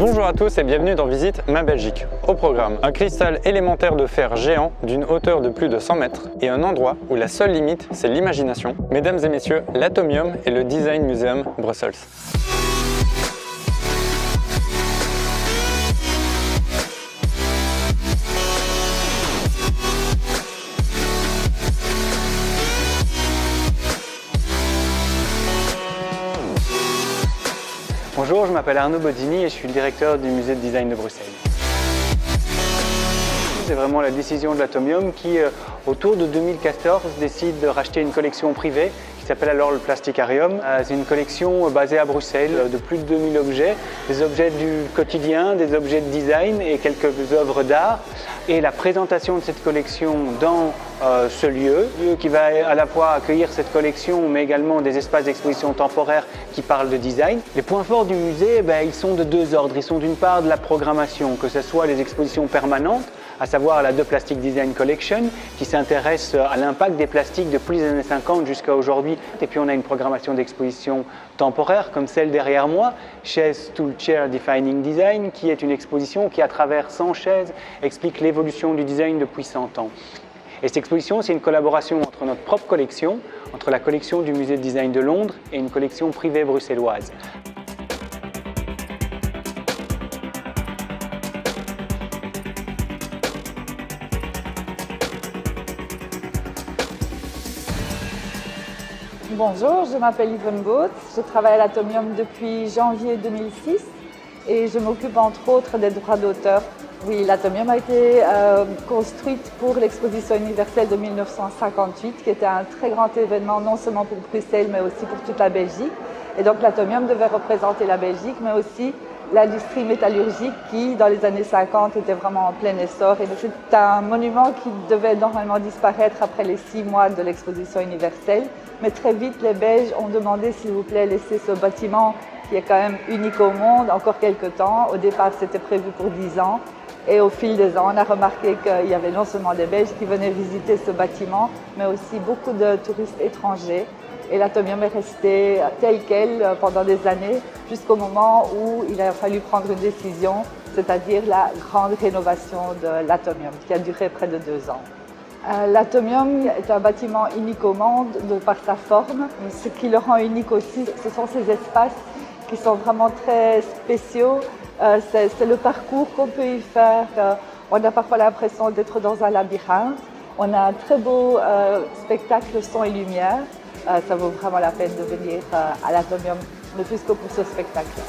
Bonjour à tous et bienvenue dans Visite ma Belgique. Au programme, un cristal élémentaire de fer géant d'une hauteur de plus de 100 mètres et un endroit où la seule limite c'est l'imagination. Mesdames et messieurs, l'Atomium et le Design Museum Brussels. Bonjour, je m'appelle Arnaud Bodini et je suis le directeur du musée de design de Bruxelles. C'est vraiment la décision de l'Atomium qui, autour de 2014, décide de racheter une collection privée qui s'appelle alors le Plasticarium. C'est une collection basée à Bruxelles de plus de 2000 objets, des objets du quotidien, des objets de design et quelques œuvres d'art. Et la présentation de cette collection dans ce lieu qui va à la fois accueillir cette collection mais également des espaces d'exposition temporaires qui parlent de design. Les points forts du musée, ils sont de deux ordres. Ils sont d'une part de la programmation, que ce soit les expositions permanentes, à savoir la The Plastic Design Collection qui s'intéresse à l'impact des plastiques depuis les années 50 jusqu'à aujourd'hui. Et puis on a une programmation d'exposition temporaire comme celle derrière moi, Chaise, Stool, Chair Defining Design, qui est une exposition qui à travers 100 chaises explique l'évolution du design depuis 100 ans. Et cette exposition, c'est une collaboration entre notre propre collection, entre la collection du musée de design de Londres et une collection privée bruxelloise. Bonjour, je m'appelle Yvonne Booth, je travaille à l'Atomium depuis janvier 2006 et je m'occupe entre autres des droits d'auteur. Oui, l'Atomium a été construite pour l'exposition universelle de 1958 qui était un très grand événement non seulement pour Bruxelles mais aussi pour toute la Belgique. Et donc l'Atomium devait représenter la Belgique mais aussi l'industrie métallurgique qui, dans les années 50, était vraiment en plein essor. Et c'est un monument qui devait normalement disparaître après les 6 mois de l'exposition universelle. Mais très vite, les Belges ont demandé, s'il vous plaît, laisser ce bâtiment qui est quand même unique au monde encore quelques temps. Au départ, c'était prévu pour 10 ans. Et au fil des ans, on a remarqué qu'il y avait non seulement des Belges qui venaient visiter ce bâtiment, mais aussi beaucoup de touristes étrangers. Et l'Atomium est resté tel quel pendant des années, jusqu'au moment où il a fallu prendre une décision, c'est-à-dire la grande rénovation de l'Atomium, qui a duré près de 2 ans. L'Atomium est un bâtiment unique au monde de par sa forme. Ce qui le rend unique aussi, ce sont ces espaces qui sont vraiment très spéciaux. C'est le parcours qu'on peut y faire. On a parfois l'impression d'être dans un labyrinthe. On a un très beau spectacle son et lumière. Ça vaut vraiment la peine de venir à l'Atomium, ne plus que pour ce spectacle.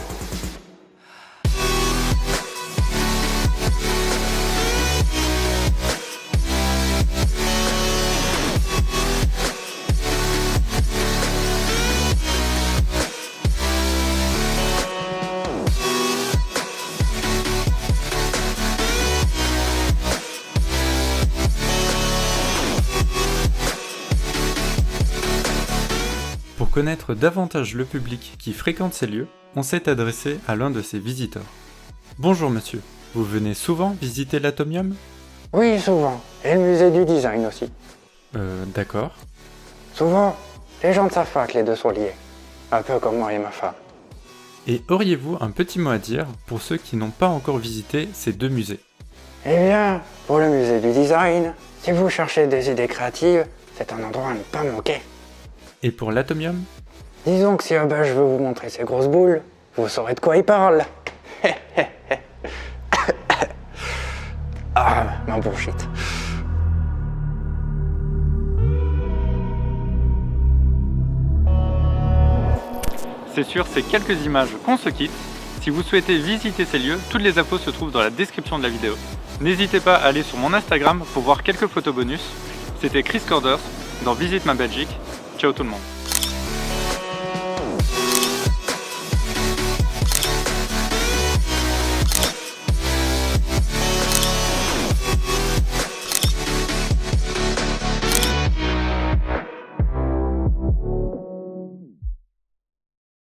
Pour connaître davantage le public qui fréquente ces lieux, on s'est adressé à l'un de ses visiteurs. Bonjour monsieur, vous venez souvent visiter l'Atomium ? Oui, souvent. Et le musée du design aussi. D'accord. Souvent, les gens ne savent pas que les deux sont liés. Un peu comme moi et ma femme. Et auriez-vous un petit mot à dire pour ceux qui n'ont pas encore visité ces deux musées ? Eh bien, pour le musée du design, si vous cherchez des idées créatives, c'est un endroit à ne pas manquer. Et pour l'Atomium ? Disons que si je veux vous montrer ces grosses boules, vous saurez de quoi il parle. Ah, ma bullshit. C'est sur ces quelques images qu'on se quitte. Si vous souhaitez visiter ces lieux, toutes les infos se trouvent dans la description de la vidéo. N'hésitez pas à aller sur mon Instagram pour voir quelques photos bonus. C'était Chris Corders dans Visite ma Belgique. Ciao tout le monde.